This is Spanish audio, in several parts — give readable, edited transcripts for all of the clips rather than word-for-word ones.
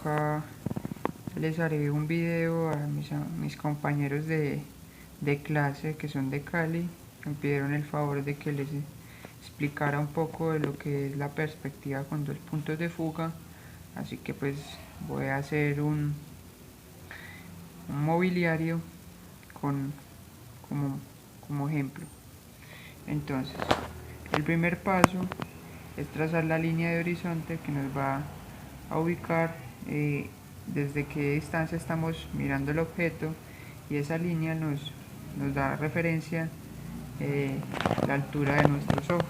acá les haré un video a mis compañeros de clase que son de Cali. Me pidieron el favor de que les explicara un poco de lo que es la perspectiva con dos puntos de fuga, así que pues voy a hacer un mobiliario con, como, como ejemplo. Entonces, el primer paso es trazar la línea de horizonte que nos va a ubicar desde qué distancia estamos mirando el objeto, y esa línea nos da referencia la altura de nuestros ojos,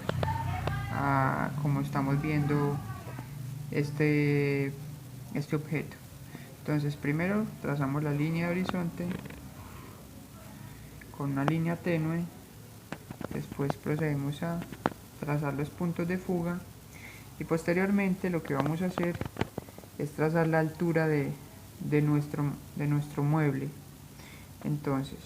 como estamos viendo este objeto. Entonces primero trazamos la línea de horizonte con una línea tenue, después procedemos a trazar los puntos de fuga y posteriormente lo que vamos a hacer es trazar la altura de nuestro mueble. Entonces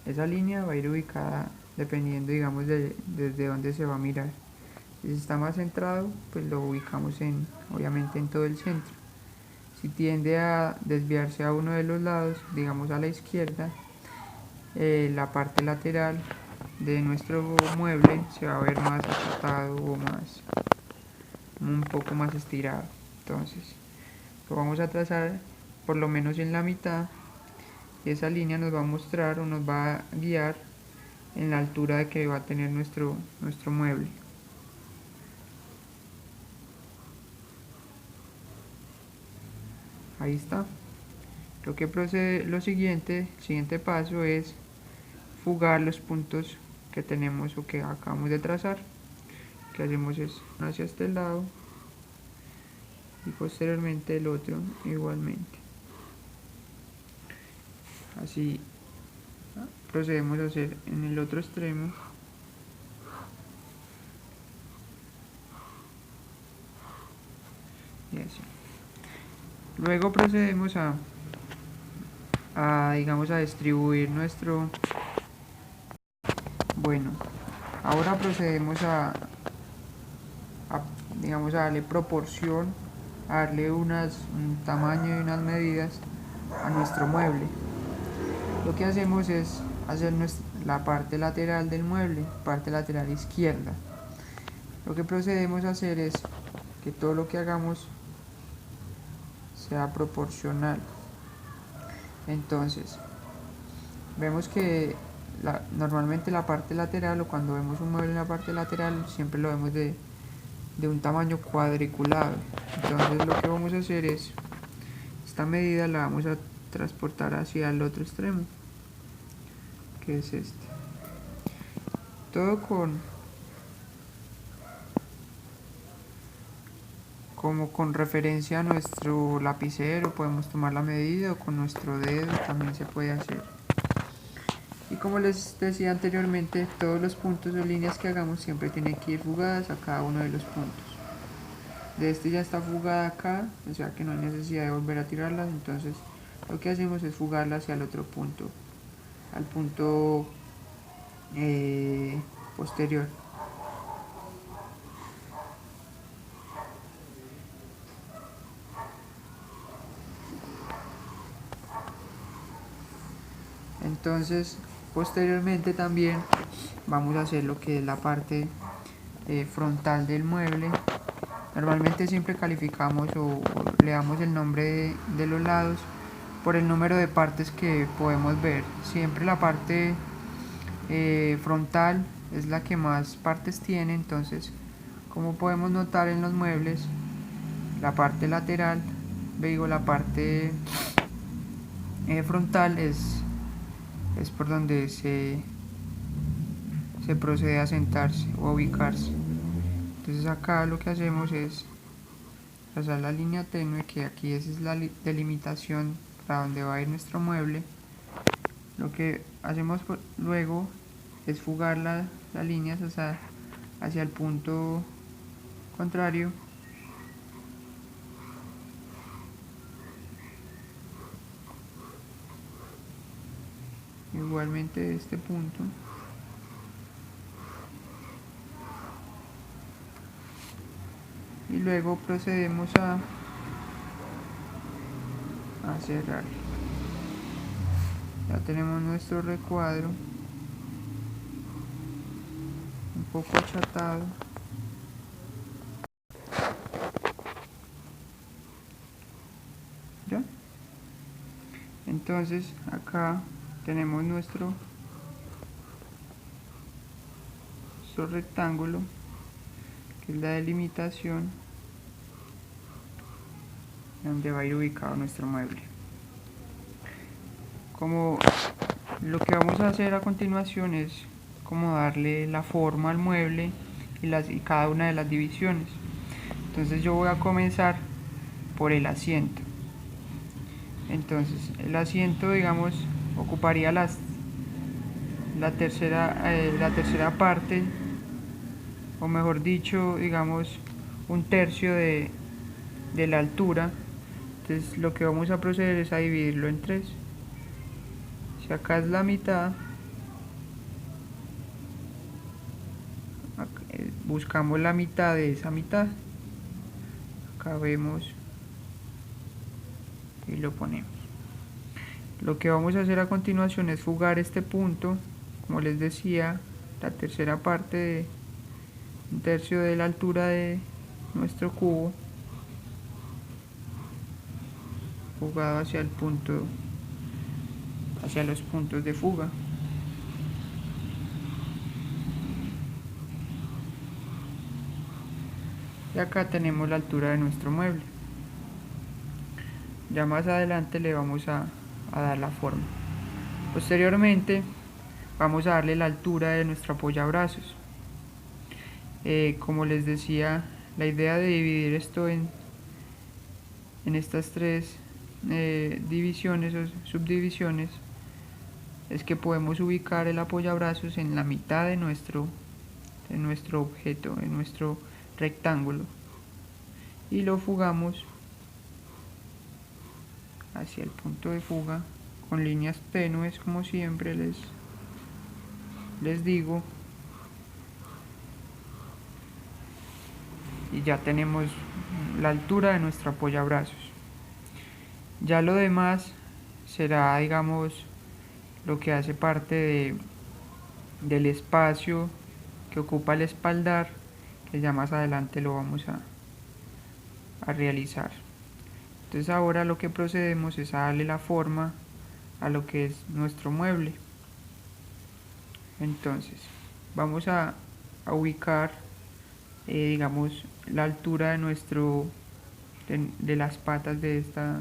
esa línea va a ir ubicada dependiendo, digamos, desde dónde se va a mirar. Si está más centrado, pues lo ubicamos obviamente en todo el centro. Si tiende a desviarse a uno de los lados, digamos a la izquierda, la parte lateral de nuestro mueble se va a ver más achatado o un poco más estirado. Entonces lo vamos a trazar por lo menos en la mitad, y esa línea nos va a mostrar o nos va a guiar en la altura de que va a tener nuestro mueble. Ahí está. El siguiente paso es fugar los puntos que tenemos o que acabamos de trazar. Lo que hacemos es hacia este lado y posteriormente el otro igualmente. Así procedemos a hacer en el otro extremo. Y así. Luego procedemos digamos, a distribuir bueno, ahora procedemos digamos, a darle proporción, a darle un tamaño y unas medidas a nuestro mueble. Lo que hacemos es hacer la parte lateral del mueble, parte lateral izquierda. Lo que procedemos a hacer es que todo lo que hagamos sea proporcional. Entonces, vemos que normalmente la parte lateral, o cuando vemos un mueble en la parte lateral, siempre lo vemos de un tamaño cuadriculado. Entonces lo que vamos a hacer es, esta medida la vamos a transportar hacia el otro extremo, que es este. Todo como con referencia a nuestro lapicero, podemos tomar la medida, o con nuestro dedo también se puede hacer. Y como les decía anteriormente, todos los puntos o líneas que hagamos siempre tienen que ir fugadas a cada uno de los puntos. De este ya está fugada acá, o sea que no hay necesidad de volver a tirarlas. Entonces lo que hacemos es fugarla hacia el otro punto, al punto posterior. Entonces posteriormente también vamos a hacer lo que es la parte frontal del mueble. Normalmente siempre calificamos o le damos el nombre de los lados por el número de partes que podemos ver. Siempre la parte frontal es la que más partes tiene. Entonces, como podemos notar en los muebles, la parte lateral, la parte frontal es por donde se procede a sentarse o a ubicarse. Entonces acá lo que hacemos es trazar la línea tenue, que aquí esa es la delimitación para donde va a ir nuestro mueble. Lo que hacemos luego es fugar las líneas hacia el punto contrario, igualmente de este punto, y luego procedemos a a cerrar. Ya tenemos nuestro recuadro un poco achatado. ¿Ya? Entonces acá tenemos nuestro rectángulo, que es la delimitación donde va a ir ubicado nuestro mueble. Como lo que vamos a hacer a continuación es como darle la forma al mueble y cada una de las divisiones. Entonces yo voy a comenzar por el asiento. Entonces el asiento, digamos, ocuparía la tercera parte, o mejor dicho, digamos, un tercio de la altura. Entonces lo que vamos a proceder es a dividirlo en tres. Si acá es la mitad, buscamos la mitad de esa mitad, acá vemos y lo ponemos. Lo que vamos a hacer a continuación es fugar este punto, como les decía, la tercera parte de un tercio de la altura de nuestro cubo, fugado hacia el punto, hacia los puntos de fuga. Y acá tenemos la altura de nuestro mueble. Ya más adelante le vamos a dar la forma. Posteriormente vamos a darle la altura de nuestro apoyabrazos. Como les decía, la idea de dividir esto en estas tres divisiones o subdivisiones es que podemos ubicar el apoyabrazos en la mitad de nuestro objeto, en nuestro rectángulo, y lo fugamos hacia el punto de fuga con líneas tenues, como siempre les digo, y ya tenemos la altura de nuestro apoyabrazos. Ya lo demás será, digamos, lo que hace parte del espacio que ocupa el espaldar, que ya más adelante lo vamos a realizar. Entonces ahora lo que procedemos es a darle la forma a lo que es nuestro mueble. Entonces vamos a ubicar, digamos, la altura de de las patas de esta.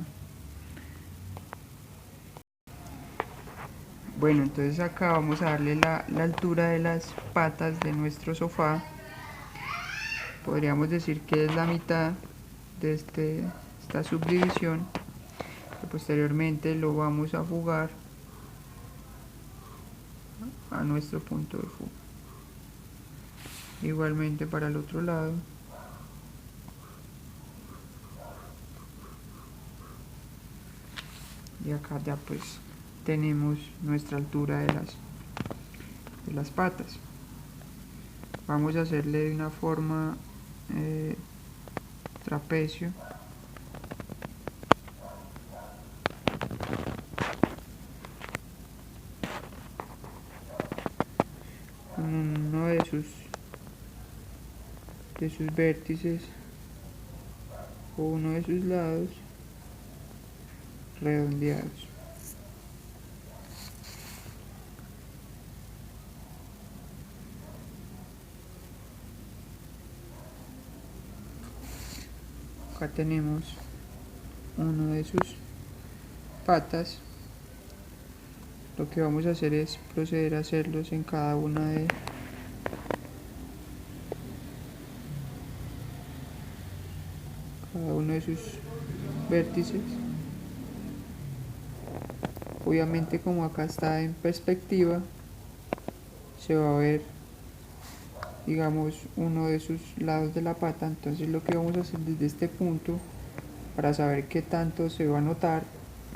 Bueno, entonces acá vamos a darle la altura de las patas de nuestro sofá. Podríamos decir que es la mitad de esta subdivisión, que posteriormente lo vamos a fugar a nuestro punto de fuga. Igualmente para el otro lado. Y acá ya pues tenemos nuestra altura de las patas. Vamos a hacerle de una forma trapecio. Con uno de sus vértices o uno de sus lados redondeados. Acá tenemos uno de sus patas. Lo que vamos a hacer es proceder a hacerlos en cada una de sus vértices. Obviamente, como acá está en perspectiva, se va a ver, digamos, uno de sus lados de la pata. Entonces lo que vamos a hacer desde este punto, para saber qué tanto se va a notar,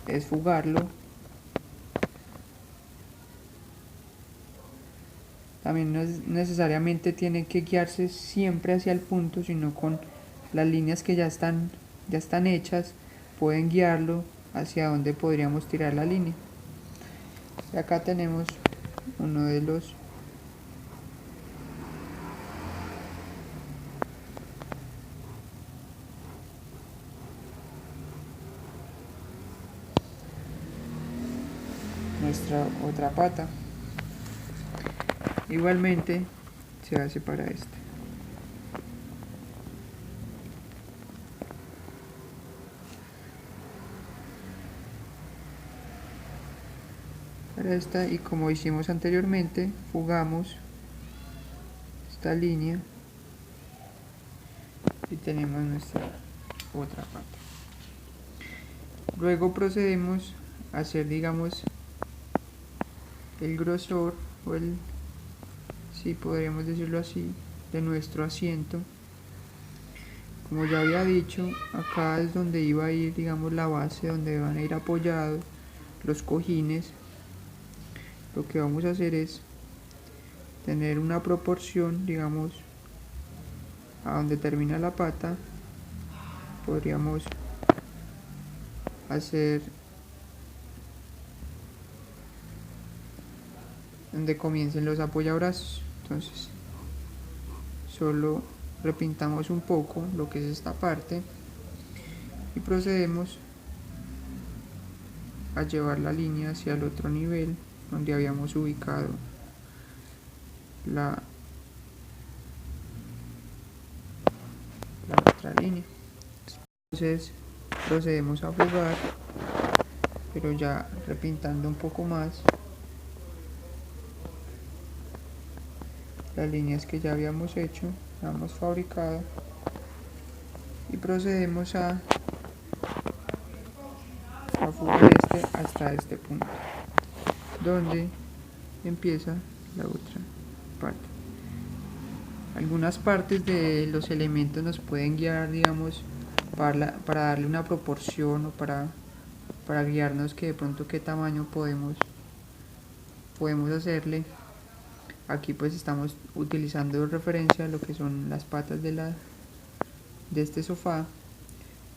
es fugarlo. También no necesariamente tiene que guiarse siempre hacia el punto, sino con las líneas que ya están hechas, pueden guiarlo hacia donde podríamos tirar la línea. Y acá tenemos uno de los nuestra otra pata. Igualmente se hace para esta. Para esta, y como hicimos anteriormente, fugamos esta línea y tenemos nuestra otra pata. Luego procedemos a hacer, digamos, el grosor, o el, si podríamos decirlo así, de nuestro asiento. Como ya había dicho, acá es donde iba a ir, digamos, la base, donde van a ir apoyados los cojines. Lo que vamos a hacer es tener una proporción, digamos, a donde termina la pata. Podríamos hacer donde comiencen los apoyabrazos. Entonces solo repintamos un poco lo que es esta parte y procedemos a llevar la línea hacia el otro nivel donde habíamos ubicado la otra línea. Entonces procedemos a fugar, pero ya repintando un poco más las líneas que ya habíamos hecho, habíamos fabricado, y procedemos a fugar hasta este punto donde empieza la otra parte. Algunas partes de los elementos nos pueden guiar, digamos, para darle una proporción, o para guiarnos que de pronto qué tamaño podemos hacerle. Aquí pues estamos utilizando de referencia lo que son las patas de este sofá,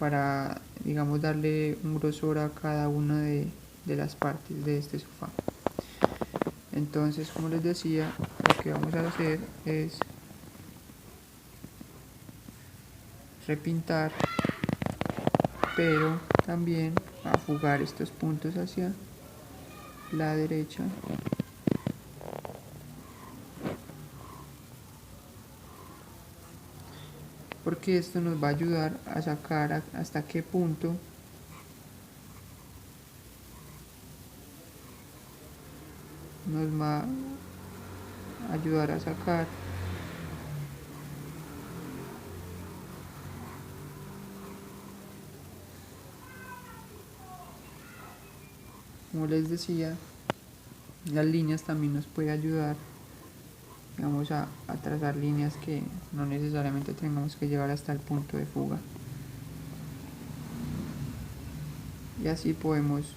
para, digamos, darle un grosor a cada una de las partes de este sofá. Entonces, como les decía, lo que vamos a hacer es repintar, pero también a fugar estos puntos hacia la derecha, porque esto nos va a ayudar a sacar hasta qué punto nos va a ayudar a sacar como les decía. Las líneas también nos puede ayudar, digamos, a trazar líneas que no necesariamente tengamos que llevar hasta el punto de fuga, y así podemos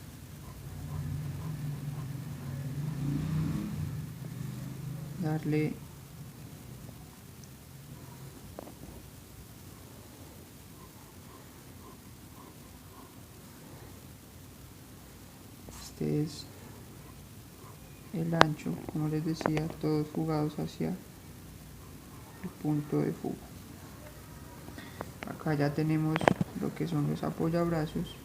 darle este es el ancho, como les decía, todos fugados hacia el punto de fuga. Acá ya tenemos lo que son los apoyabrazos.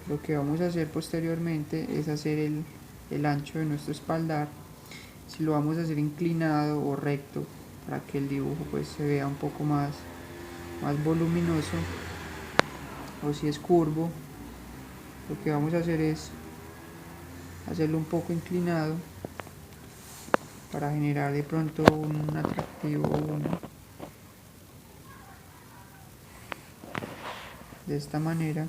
Lo que vamos a hacer posteriormente es hacer el ancho de nuestro espaldar. Si lo vamos a hacer inclinado o recto, para que el dibujo pues se vea un poco más voluminoso, o si es curvo, lo que vamos a hacer es hacerlo un poco inclinado para generar de pronto un atractivo, de esta manera.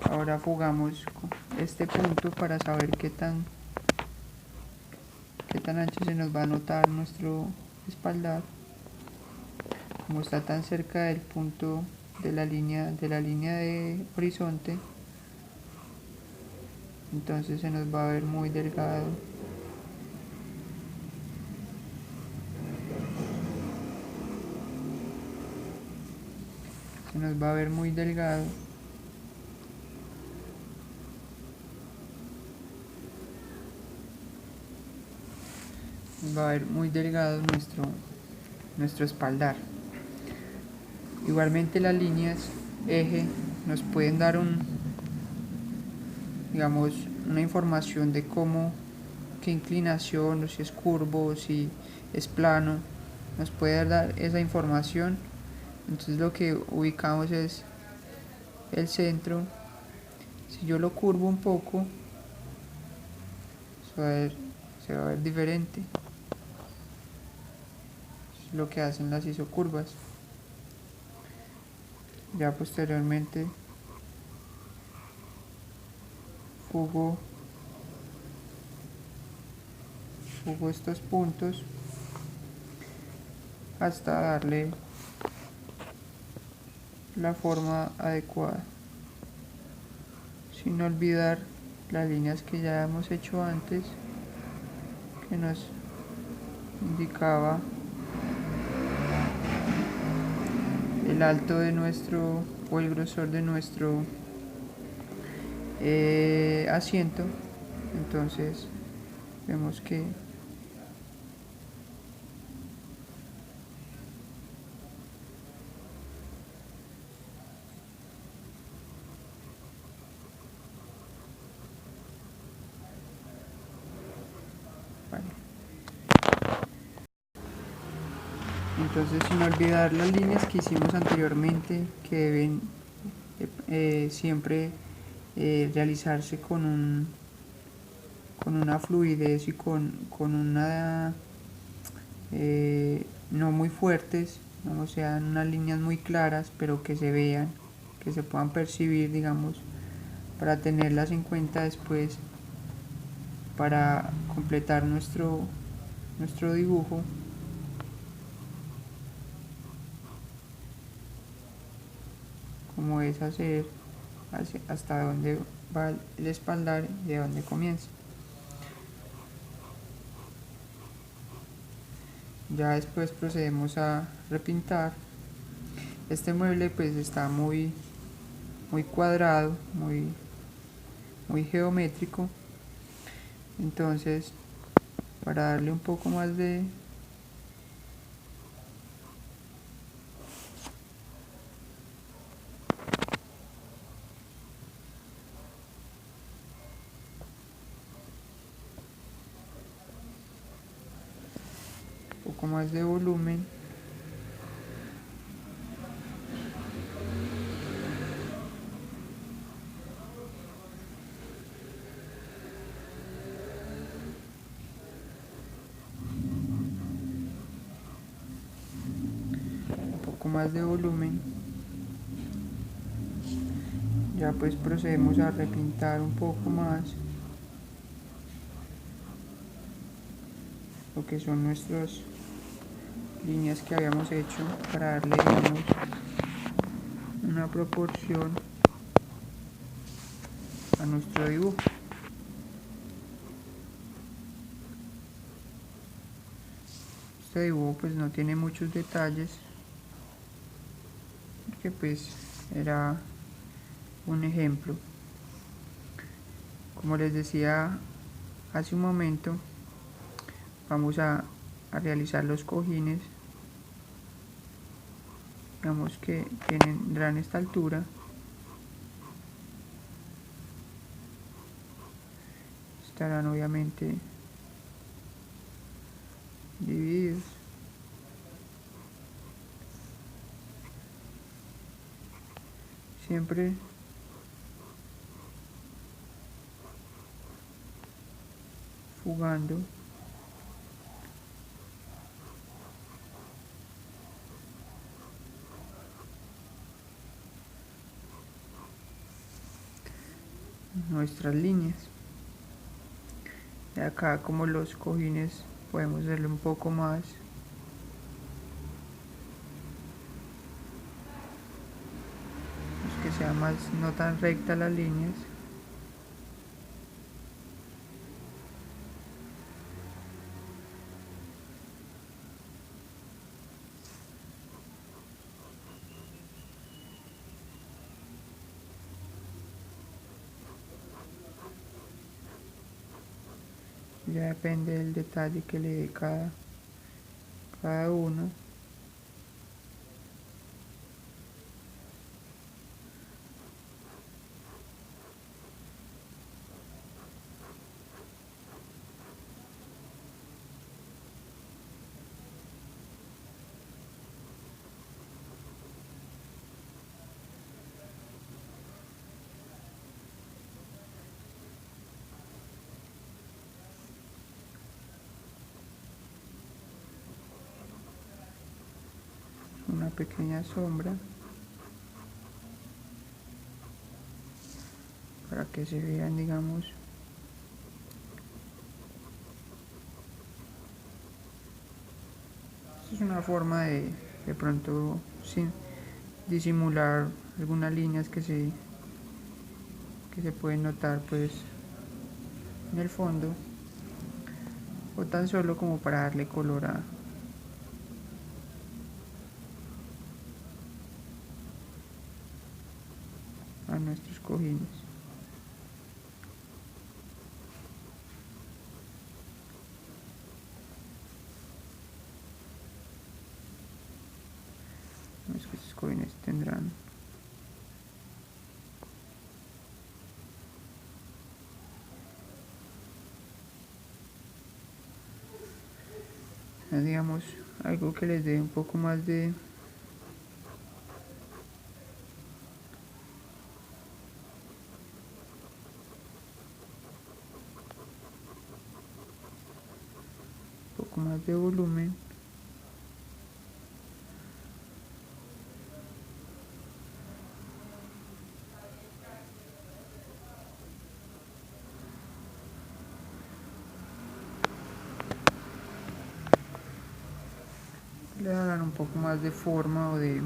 Ahora fugamos este punto para saber qué tan ancho se nos va a notar nuestro espaldar. Como está tan cerca del punto de la línea de horizonte, entonces se nos va a ver muy delgado. Se nos va a ver muy delgado. Nos va a ver muy delgado nuestro espaldar. Igualmente las líneas eje nos pueden dar digamos, una información de qué inclinación, o si es curvo, o si es plano, nos puede dar esa información. Entonces lo que ubicamos es el centro. Si yo lo curvo un poco, se va a ver diferente. Es lo que hacen las isocurvas. Ya posteriormente fugo estos puntos hasta darle la forma adecuada, sin olvidar las líneas que ya hemos hecho antes, que nos indicaba el alto de nuestro, o el grosor de nuestro asiento. Entonces vemos que vale. Entonces, sin olvidar las líneas que hicimos anteriormente, que deben siempre realizarse con una fluidez y con una no muy fuertes, no sean unas líneas muy claras, pero que se vean, que se puedan percibir, digamos, para tenerlas en cuenta después para completar nuestro dibujo. Como es hacer hasta dónde va el espaldar y de dónde comienza. Ya después procedemos a repintar. Este mueble pues está muy cuadrado, muy geométrico. Entonces, para darle un poco más de volumen, ya pues procedemos a repintar un poco más lo que son nuestras líneas que habíamos hecho para darle, digamos, una proporción a nuestro dibujo. Este dibujo pues no tiene muchos detalles, porque pues era un ejemplo. Como les decía hace un momento, vamos a realizar los cojines, digamos que tendrán esta altura. Estarán obviamente divididos. Siempre fugando nuestras líneas. Y acá, como los cojines, podemos hacerle un poco más, pues que sea más, no tan recta las líneas. Ya depende del detalle que le dé cada uno. Una pequeña sombra para que se vean, digamos, es una forma de pronto sin disimular algunas líneas que se pueden notar pues en el fondo, o tan solo como para darle color a nuestros cojines. Es que estos cojines tendrán digamos algo que les dé un poco más de volumen. Le darán un poco más de forma o de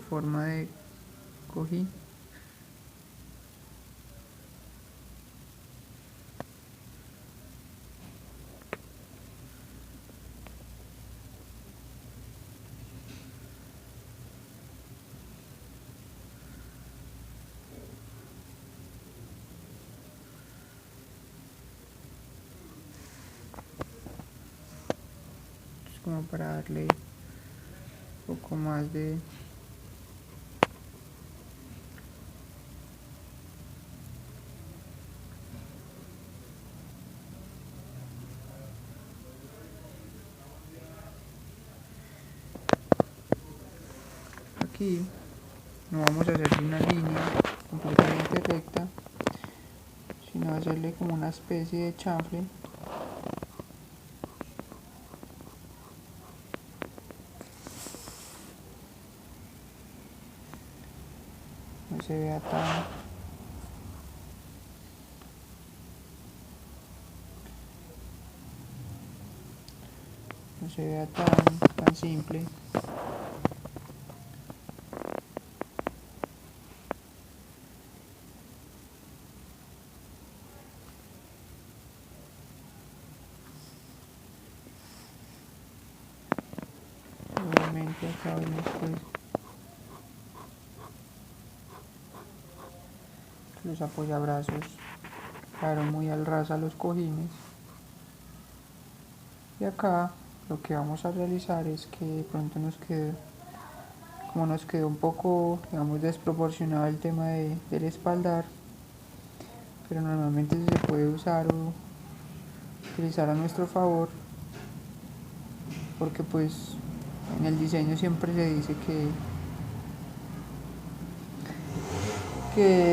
forma de cojín. Como para darle un poco más de aquí. No vamos a hacer una línea completamente recta, sino hacerle como una especie de chanfle. No se vea tan simple. Obviamente acá vemos pues los apoyabrazos quedaron muy al ras a los cojines, y acá lo que vamos a realizar es que de pronto nos quedó un poco, digamos, desproporcionado el tema del espaldar, pero normalmente se puede usar o utilizar a nuestro favor, porque pues en el diseño siempre se dice que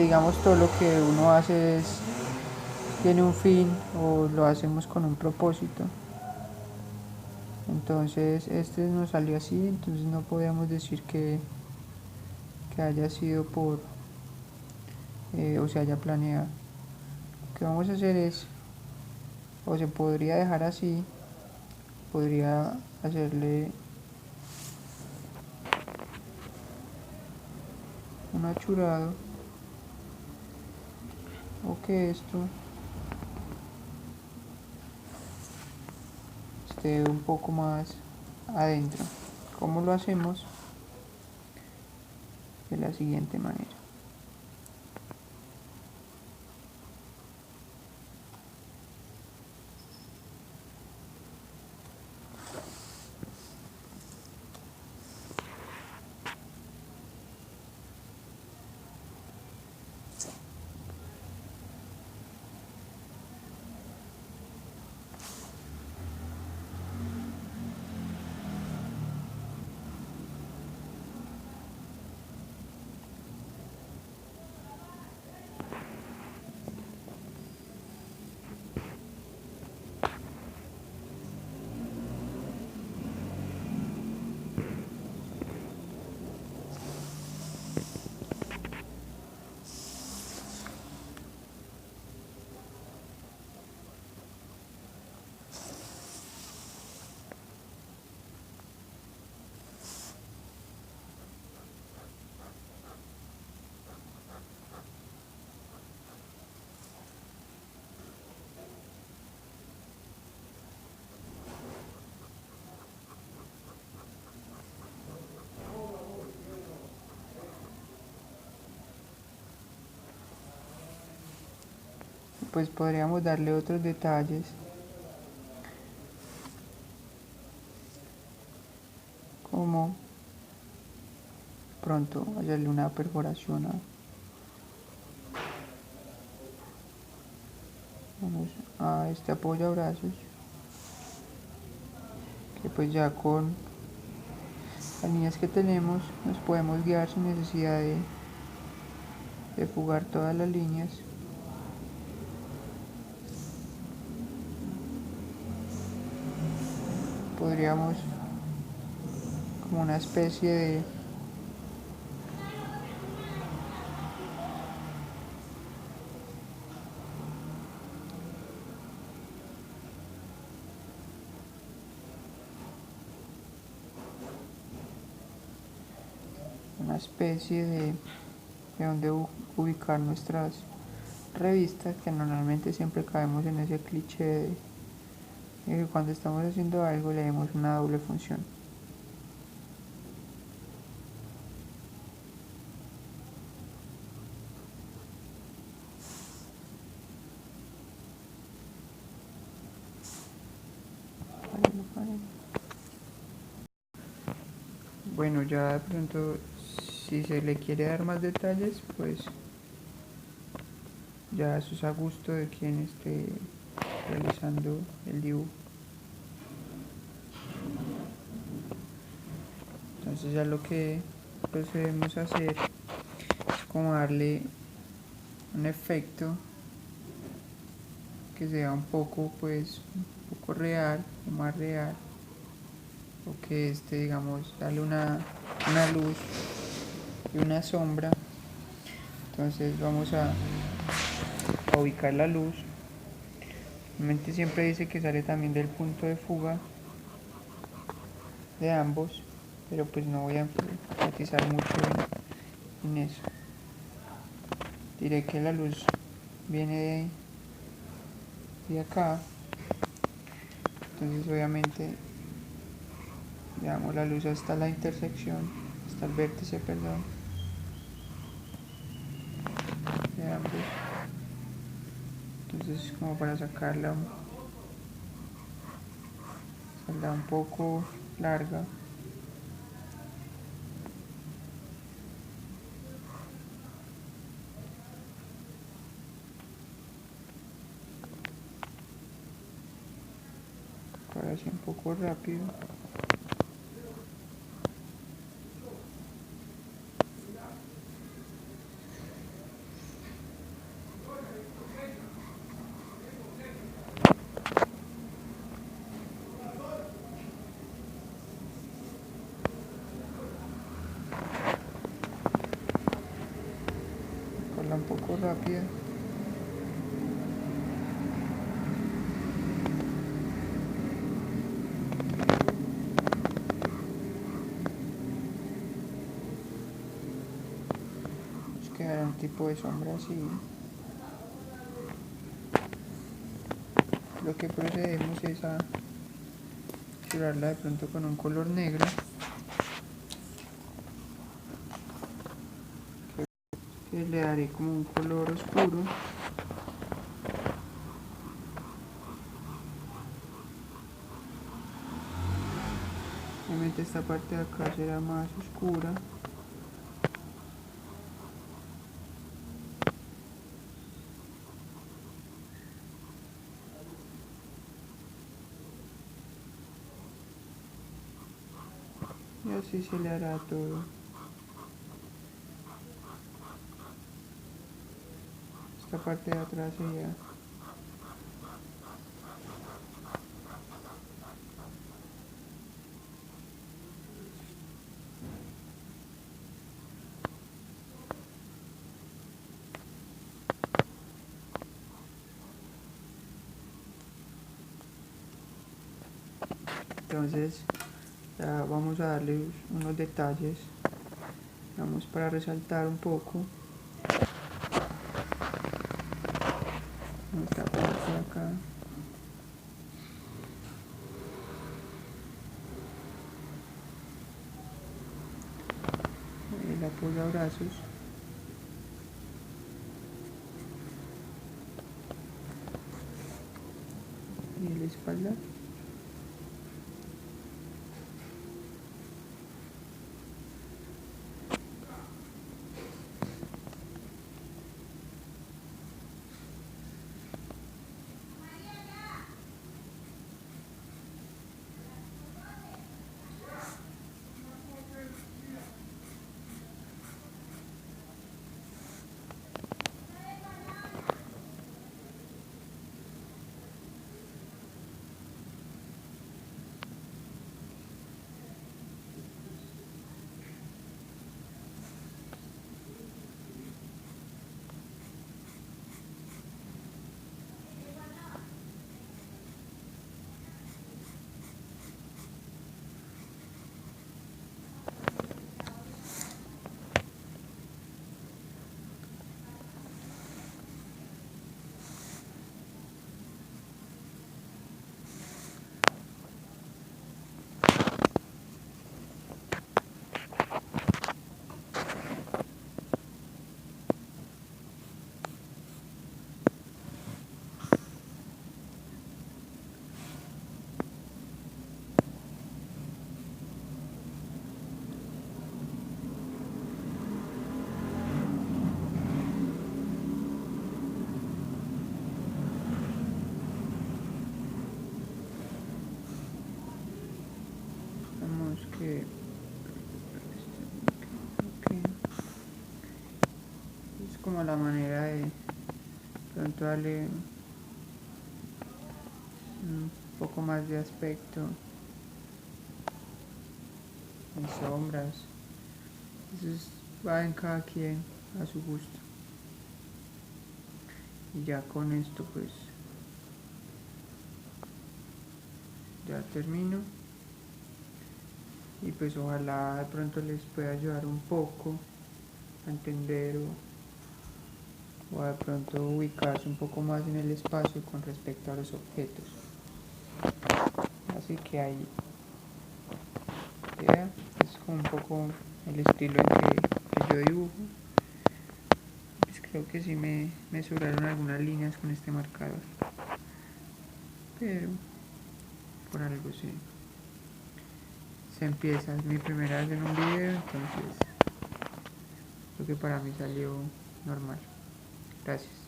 digamos todo lo que uno hace tiene un fin o lo hacemos con un propósito. Entonces este nos salió así, entonces no podíamos decir que que haya sido o se haya planeado. Lo que vamos a hacer es, o se podría dejar así, podría hacerle un achurado, o que esto esté un poco más adentro. ¿Cómo lo hacemos? De la siguiente manera. Pues podríamos darle otros detalles, como pronto hacerle una perforación a este apoyabrazos, que pues ya con las líneas que tenemos nos podemos guiar sin necesidad de fugar todas las líneas. Podríamos, como una especie de donde ubicar nuestras revistas, que normalmente siempre caemos en ese cliché de que cuando estamos haciendo algo le demos una doble función. Bueno, ya de pronto, si se le quiere dar más detalles, pues ya eso es a gusto de quien esté realizando el dibujo. Entonces ya lo que procedemos a hacer es como darle un efecto que sea un poco real, o más real, o que digamos, darle una luz y una sombra. Entonces vamos a ubicar la luz. Normalmente siempre dice que sale también del punto de fuga de ambos, pero pues no voy a enfatizar mucho en eso. Diré que la luz viene de acá, entonces obviamente llevamos la luz hasta la intersección, hasta el vértice, perdón, de ambos. Entonces, como para sacarla, saldrá un poco larga. Ahora sí, un poco rápido. poco rápida. Nos quedará un tipo de sombra así. Lo que procedemos es a curarla de pronto con un color negro, que le daré como un color oscuro. Obviamente esta parte de acá será más oscura. Y así se le hará todo. Esta parte de atrás sería. Entonces ya vamos a darle unos detalles, vamos para resaltar un poco esta parte de acá. El apoyabrazos. Y la espalda. Que es como la manera de pronto darle un poco más de aspecto en sombras. Eso va en cada quien a su gusto. Y ya con esto pues ya termino. Y pues ojalá de pronto les pueda ayudar un poco a entender o de pronto ubicarse un poco más en el espacio con respecto a los objetos. Así que ahí queda, es como un poco el estilo en que yo dibujo. Pues creo que sí me sobraron algunas líneas con este marcador, pero por algo sí. Se empieza, es mi primera vez en un video, entonces creo que para mí salió normal. Gracias.